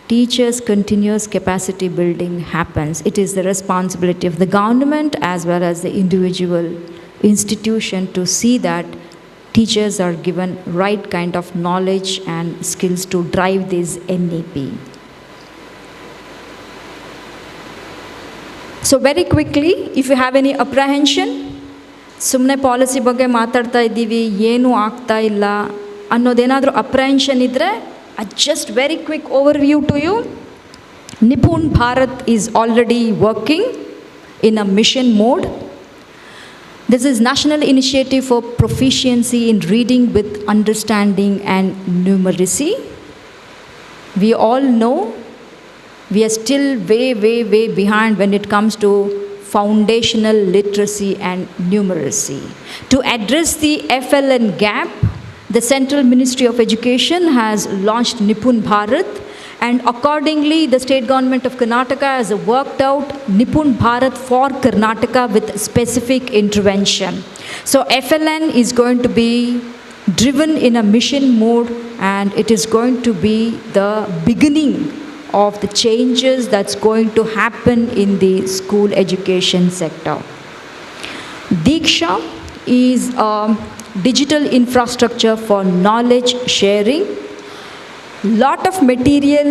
[SPEAKER 1] teachers' continuous capacity building happens. It is the responsibility of the government as well as the individual institution to see that teachers are given right kind of knowledge and skills to drive this NEP. So very quickly, if you have any apprehension, ಸುಮ್ಮನೆ policy ಬಗ್ಗೆ ಮಾತಾಡ್ತಾ ಇದ್ದೀವಿ, ಏನೂ ಆಗ್ತಾ ಇಲ್ಲ ಅನ್ನೋದೇನಾದರೂ apprehension ಇದ್ದರೆ, just very quick overview to you. Nipun Bharat is already working in a mission mode. This is National Initiative for Proficiency in Reading with Understanding and Numeracy. We all know we are still way behind when it comes to foundational literacy and numeracy. To address the FLN gap, the Central Ministry of Education has launched Nipun Bharat, and accordingly the state government of Karnataka has worked out Nipun Bharat for Karnataka with specific intervention. So FLN is going to be driven in a mission mode, and it is going to be the beginning of the changes that's going to happen in the school education sector. Diksha is a digital infrastructure for knowledge sharing. Lot of material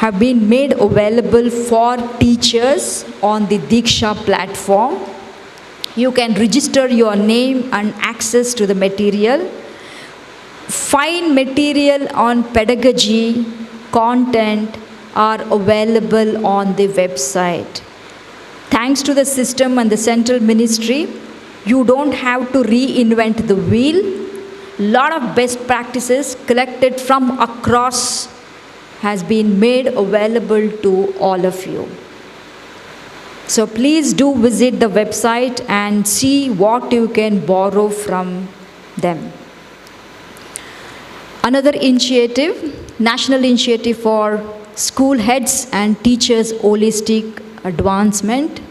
[SPEAKER 1] have been made available for teachers on the Diksha platform. You can register your name and access to the material. Fine material on pedagogy content are available on the website. Thanks to the system and the central ministry, you don't have to reinvent the wheel. Lot of best practices collected from across has been made available to all of you. So please do visit the website and see what you can borrow from them. Another initiative, National Initiative for School Heads and Teachers Holistic Advancement.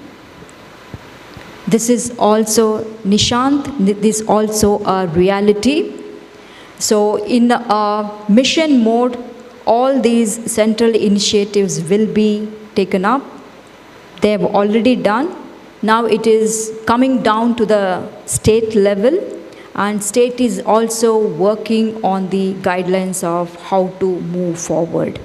[SPEAKER 1] This is also Nishant, this is also a reality. So in a mission mode, all these central initiatives will be taken up. They have already done. Now it is coming down to the state level, and state is also working on the guidelines of how to move forward.